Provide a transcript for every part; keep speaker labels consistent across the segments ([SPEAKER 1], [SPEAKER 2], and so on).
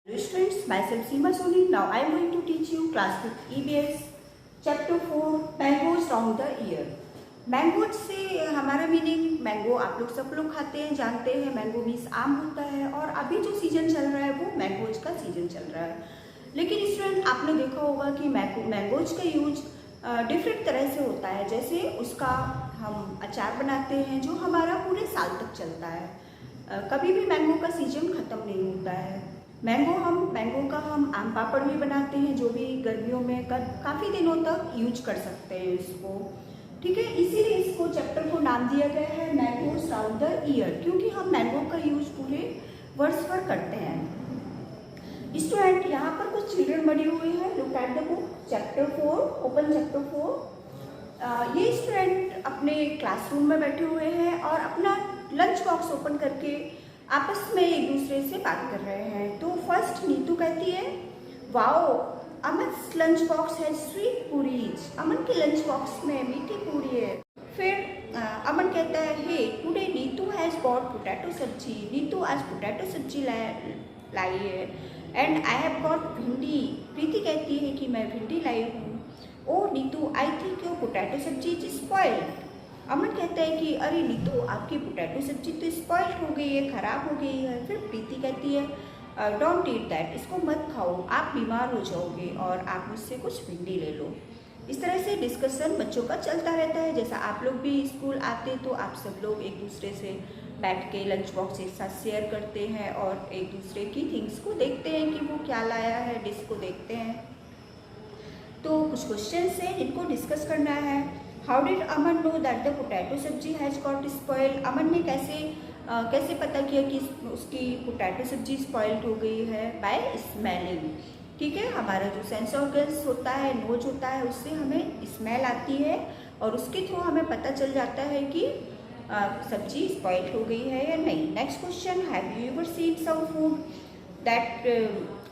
[SPEAKER 1] Hello students, myself Seema Soni. Now I am going to teach you class 5 EBS chapter 4 mangoes round the year. Mango से हमारा meaning mango आप लोग सब लोग खाते हैं, जानते हैं। मैंगो मीन्स आम होता है और अभी जो सीजन चल रहा है वो मैंगोज का सीजन चल रहा है। लेकिन स्टूडेंट आपने देखा होगा कि मैंगोज का यूज डिफरेंट तरह से होता है। जैसे उसका हम अचार बनाते हैं जो हमारा पूरे साल तक चलता है। कभी भी मैंगो का सीजन ख़त्म नहीं होता है। मैंगो का हम आम पापड़ भी बनाते हैं जो भी गर्मियों में काफ़ी दिनों तक यूज कर सकते हैं इसको। ठीक है, इसीलिए इसको चैप्टर को नाम दिया गया है मैंगोज राउंड द ईयर, क्योंकि हम मैंगो का यूज पूरे वर्ष भर करते हैं। स्टूडेंट यहाँ पर कुछ चिल्ड्रन बने हुए हैं। Look at the book chapter 4, open chapter 4। ये स्टूडेंट अपने क्लासरूम में बैठे हुए हैं और अपना लंच बॉक्स ओपन करके आपस में एक दूसरे से बात कर रहे हैं। तो फर्स्ट नीतू कहती है, वाओ अमन's लंच बॉक्स है स्वीट पूरीज। अमन के लंच बॉक्स में मीठी पूरी है। फिर अमन कहता है, hey today Neetu has got potato sabzi. Neetu आज पोटैटो सब्जी लाई है। एंड आई हैव गॉट भिंडी। प्रीति कहती है कि मैं भिंडी लाई हूँ। Oh Neetu I think your potato sabzi is spoiled. Aman कहता है कि अरे नीतू आपकी पोटैटो सब्जी तो स्पॉइल्ड हो गई है, ख़राब हो गई है। फिर प्रीति कहती है, डोंट ईट दैट, इसको मत खाओ, आप बीमार हो जाओगे और आप मुझसे कुछ भिंडी ले लो। इस तरह से डिस्कशन बच्चों का चलता रहता है। जैसा आप लोग भी स्कूल आते तो आप सब लोग एक दूसरे से बैठ के लंच बॉक्स एक साथ शेयर करते हैं और एक दूसरे की थिंग्स को देखते हैं कि वो क्या लाया है, डिश को देखते हैं। तो कुछ क्वेश्चन हैं जिनको डिस्कस करना है। How did Aman know that the potato सब्जी हैज़ गॉट स्पॉइल्ड। अमन ने कैसे पता किया कि उसकी पोटैटो सब्जी स्पॉइल्ड हो गई है। By smelling. ठीक है, हमारा जो सेंस ऑर्गन्स होता है, नोज होता है, उससे हमें स्मेल आती है और उसके थ्रू हमें पता चल जाता है कि सब्जी स्पॉइल्ड हो गई है या नहीं। Next question, have you ever seen some food that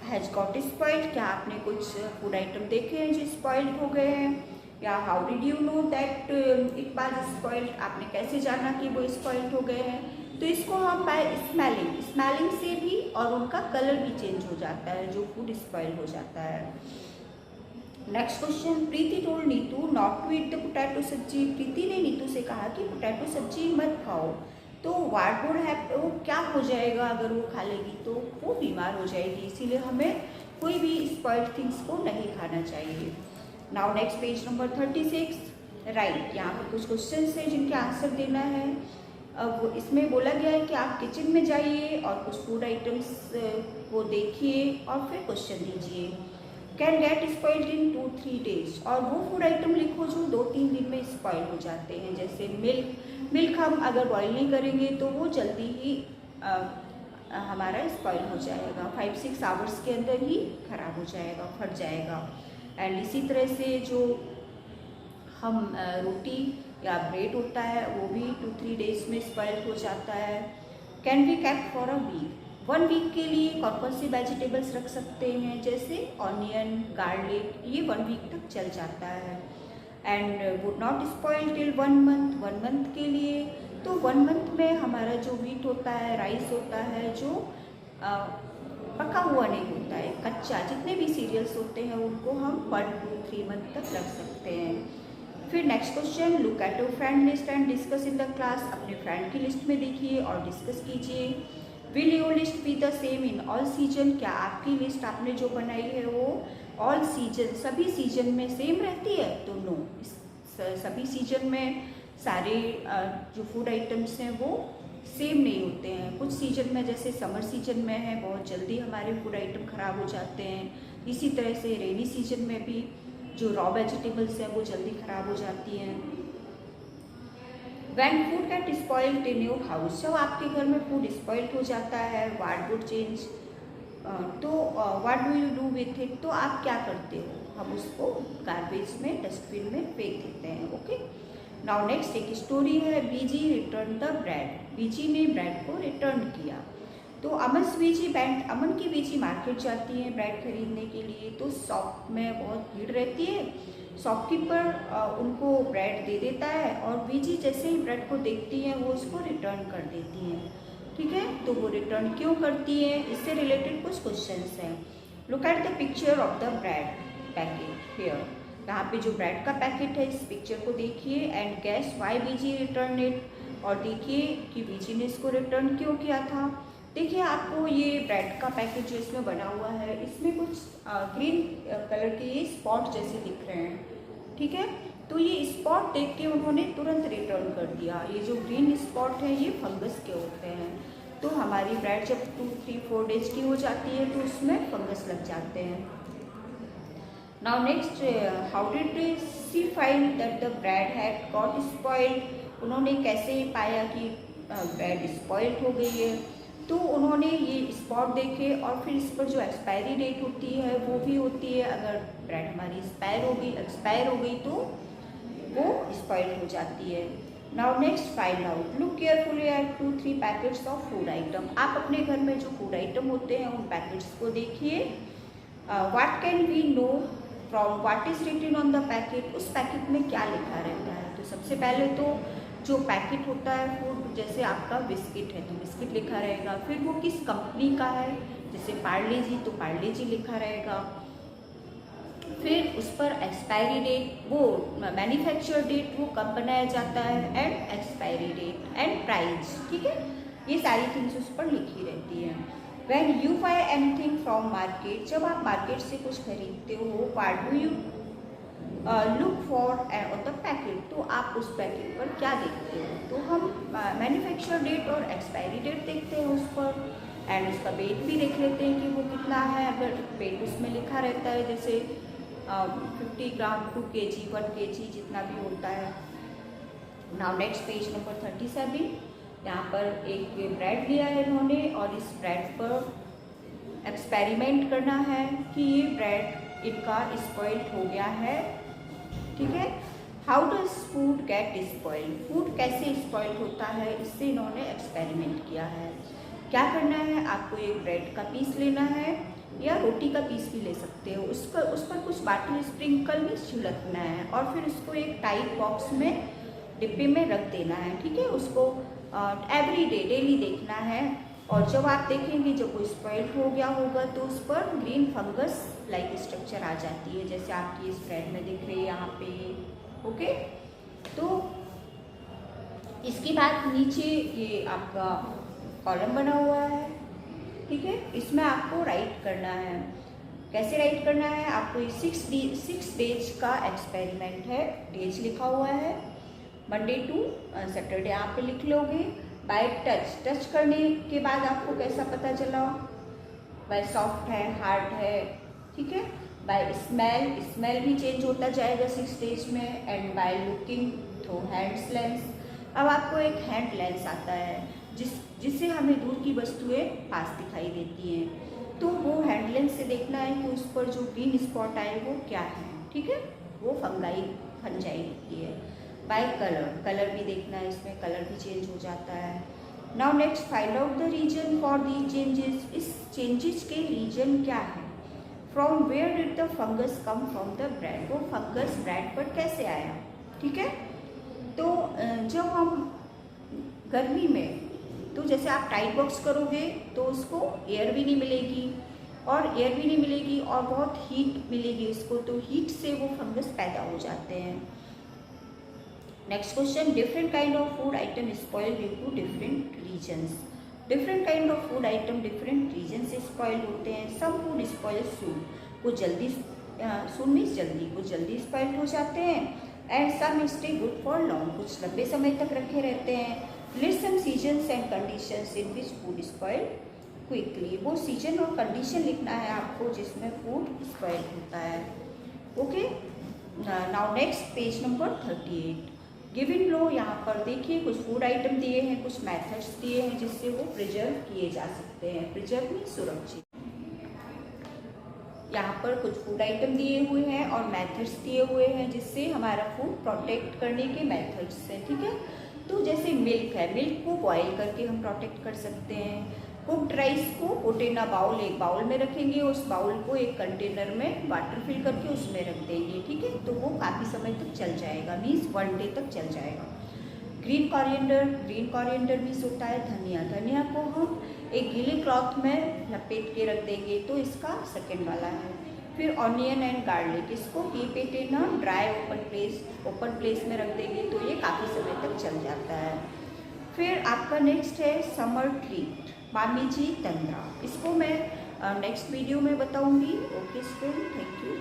[SPEAKER 1] has got spoiled. क्या आपने कुछ फूड आइटम देखे हैं जो स्पॉइल्ड हो गए हैं। या how did you know that it was spoiled, आपने कैसे जाना कि वो स्पॉइल्ड हो गए हैं। तो इसको हम बाय स्मेलिंग से भी, और उनका कलर भी चेंज हो जाता है जो फूड स्पॉइल्ड हो जाता है। Next question, Preeti told Neetu not to eat the potato sabzi. Preeti ने नीतू से कहा कि पोटैटो सब्जी मत खाओ। तो व्हाट वुड हैपन, वो क्या हो जाएगा अगर वो खा लेगी तो वो बीमार हो जाएगी। इसीलिए हमें कोई भी स्पॉइल्ड थिंग्स को नहीं खाना चाहिए। Now next page number 36, right. यहाँ पर कुछ क्वेश्चन हैं जिनके आंसर देना है। अब इसमें बोला गया है कि आप किचन में जाइए और कुछ फूड आइटम्स को देखिए और फिर क्वेश्चन दीजिए। Can get spoiled in 2-3 days, और वो फूड आइटम लिखो जो 2-3 दिन में स्पॉइल हो जाते हैं। जैसे मिल्क हम अगर बॉईल नहीं करेंगे तो वो जल्दी ही हमारा स्पॉइल हो जाएगा, 5-6 आवर्स के अंदर ही खराब हो जाएगा, फट जाएगा। एंड इसी तरह से जो हम रोटी या ब्रेड होता है वो भी 2-3 डेज में स्पॉइल हो जाता है। Can be kept for a week, 1 week के लिए कौन कौन सी वेजिटेबल्स रख सकते हैं, जैसे ऑनियन, गार्लिक, ये 1 वीक तक चल जाता है। And would not spoil till 1 month, 1 month के लिए। तो 1 मंथ में हमारा जो वीट होता है, राइस होता है, जो पका हुआ नहीं होता है, कच्चा, जितने भी सीरियल्स होते हैं उनको हम 1-3 मंथ तक रख सकते हैं। फिर next question, look at your friend list and discuss in the class. अपने फ्रेंड की लिस्ट में देखिए और डिस्कस कीजिए। Will your list be the same in all season. क्या आपकी लिस्ट आपने जो बनाई है वो ऑल सीजन, सभी सीजन में सेम रहती है। तो नो, सभी सीजन में सारे जो फूड आइटम्स हैं वो सेम नहीं होते हैं। कुछ सीजन में, जैसे समर सीजन में है, बहुत जल्दी हमारे फूड आइटम ख़राब हो जाते हैं। इसी तरह से रेनी सीजन में भी जो रॉ वेजिटेबल्स हैं वो जल्दी ख़राब हो जाती हैं। When food get spoiled in your house, जब आपके घर में फूड स्पॉइल्ड हो जाता है, what would change, तो what do you do with it, तो आप क्या करते हो। हम उसको गार्बेज में, डस्टबिन में फेंक देते हैं। ओके, नाउ नेक्स्ट एक स्टोरी है, बीजी रिटर्न द ब्रेड। बीजी ने ब्रेड को रिटर्न किया। तो अमन की बीजी मार्केट जाती है ब्रेड खरीदने के लिए। तो शॉप में बहुत भीड़ रहती है। शॉपकीपर उनको ब्रेड दे देता है और बीजी जैसे ही ब्रेड को देखती हैं वो उसको रिटर्न कर देती हैं। ठीक है, तो वो रिटर्न क्यों करती है, इससे रिलेटेड कुछ क्वेश्चंस हैं। Look at the picture of the bread packet here. यहाँ पे जो ब्रेड का पैकेट है इस पिक्चर को देखिए एंड गैस व्हाई बीजी रिटर्न इट, और देखिए कि बीजी ने इसको रिटर्न क्यों किया था। देखिए आपको ये ब्रेड का पैकेट जो इसमें बना हुआ है इसमें कुछ ग्रीन कलर के ये स्पॉट जैसे दिख रहे हैं, ठीक है, तो ये स्पॉट देख के उन्होंने तुरंत रिटर्न कर दिया। ये जो ग्रीन स्पॉट है ये फंगस के होते हैं, तो हमारी ब्रेड जब 2, 3, 4 डेज की हो जाती है तो उसमें फंगस लग जाते हैं। Now next, how did she find that the bread had got spoiled. उन्होंने कैसे पाया कि ब्रेड स्पॉइल्ड हो गई है, तो उन्होंने ये स्पॉट देखे और फिर इस पर जो एक्सपायरी डेट होती है वो भी होती है। अगर ब्रेड हमारी एक्सपायर हो गई तो वो स्पॉइल्ड हो जाती है। Now next, find out. Look carefully at 2, 3 packets of food item. आप अपने घर में जो फूड आइटम होते हैं उन पैकेट्स को देखिए। What can we know from what is written on the packet. उस पैकेट में क्या लिखा रहता है, तो सबसे पहले तो जो पैकेट होता है फूड, जैसे आपका बिस्किट है तो बिस्किट लिखा रहेगा, फिर वो किस कंपनी का है, जैसे पार्ले जी तो पार्ले जी लिखा रहेगा, फिर उस पर एक्सपायरी डेट, वो मैन्युफैक्चर डेट वो कब बनाया जाता है, and expiry date and price, ठीक है, ये सारी थिंग्स उस पर लिखी रहती है। When you buy anything from market, जब आप मार्केट से कुछ खरीदते हो, what do you look for on the packet, तो आप उस पैकेट पर क्या देखते हो, तो हम मैन्युफैक्चर डेट और एक्सपायरी डेट देखते हैं उस पर, एंड उसका वेट भी देख लेते हैं कि वो कितना है। अगर वेट उसमें लिखा रहता है जैसे 50 ग्राम, 2 kg, 1 kg जितना भी होता है। नाउ नेक्स्ट पेज नंबर 37, यहाँ पर एक ब्रेड लिया है इन्होंने और इस ब्रेड पर एक्सपेरिमेंट करना है कि ये ब्रेड इनका स्पॉइल्ड हो गया है, ठीक है। How does food gate spoiled, food कैसे स्पॉइल्ड होता है, इससे इन्होंने एक्सपेरिमेंट किया है। क्या करना है, आपको एक ब्रेड का पीस लेना है या रोटी का पीस भी ले सकते हो, उस पर कुछ वाटर स्प्रिंकल भी छिड़कना है और फिर उसको एक टाइट बॉक्स में डिब्बे में रख देना है, ठीक है। उसको एवरी डे डेली देखना है और जब आप देखेंगे जब वो स्पॉइल्ड हो गया होगा तो उस पर ग्रीन फंगस लाइक स्ट्रक्चर आ जाती है, जैसे आपकी इस ब्रेड में दिख रही है यहाँ पे, ओके। तो इसके बाद नीचे ये आपका कॉलम बना हुआ है, ठीक है, इसमें आपको राइट करना है। कैसे राइट करना है, आपको ये 6 डेज का एक्सपेरिमेंट है, डेज लिखा हुआ है, मंडे टू सैटरडे आप पे लिख लोगे। बाय टच करने के बाद आपको कैसा पता चला, बाय सॉफ्ट है, हार्ड है, ठीक है। बाय स्मेल भी चेंज होता जाएगा 6 डेज में, and by looking through hands lens. अब आपको एक हैंड लेंस आता है जिससे हमें दूर की वस्तुएं पास दिखाई देती हैं, तो वो हैंड लेंस से देखना है कि उस पर जो ग्रीन स्पॉट आए वो क्या है, ठीक है, वो फंजाई होती है। बाय कलर भी देखना है, इसमें कलर भी चेंज हो जाता है। Now next, find out the reason for the changes, इस चेंजेस के रीजन क्या है। From where did the fungus come from the bread, वो फंगस ब्रेड पर कैसे आया, ठीक है। तो जब हम गर्मी में, तो जैसे आप टाइट बॉक्स करोगे तो उसको एयर भी नहीं मिलेगी और बहुत हीट मिलेगी उसको, तो हीट से वो फंगस पैदा हो जाते हैं। Next question, different kind of food item spoil due to different reasons. Different kind of food item different reason से स्पॉइल होते हैं। सम फूड स्पॉइल सून, कुछ जल्दी कुछ जल्दी स्पॉइल हो जाते हैं, and some stay good for long, कुछ लंबे समय तक रखे रहते हैं। List some seasons and conditions in which food spoil quickly, वो सीजन और कंडीशन लिखना है आपको जिसमें फूड स्पॉइल होता है, okay. Now next page number 38, given लो, यहाँ पर देखिए कुछ फूड आइटम दिए हैं, कुछ मेथड्स दिए हैं जिससे वो प्रिजर्व किए जा सकते हैं। प्रिजर्व में सुरक्षित, यहाँ पर कुछ फूड आइटम दिए हुए हैं और मेथड्स दिए हुए हैं जिससे हमारा फूड प्रोटेक्ट करने के मेथड्स हैं, ठीक है। तो जैसे मिल्क है, मिल्क को बॉईल करके हम प्रोटेक्ट कर सकते हैं। कुक्ड राइस को पुट इन अ बाउल, एक बाउल में रखेंगे, उस बाउल को एक कंटेनर में वाटर फिल करके उसमें रख देंगे, ठीक है, तो वो काफ़ी समय तक चल जाएगा, मीन्स 1 डे तक चल जाएगा। ग्रीन कॉरिएंडर भी होता है। धनिया को हम एक गीले क्लॉथ में लपेट के रख देंगे, तो इसका सेकंड वाला है। फिर ऑनियन एंड गार्लिक, इसको लपेटे ना ड्राई ओपन प्लेस में रख देंगे, तो ये काफ़ी समय तक चल जाता है। फिर आपका नेक्स्ट है समर ट्रीट, मामी जी तंद्रा। इसको मैं नेक्स्ट वीडियो में बताऊंगी। Okay student, thank you.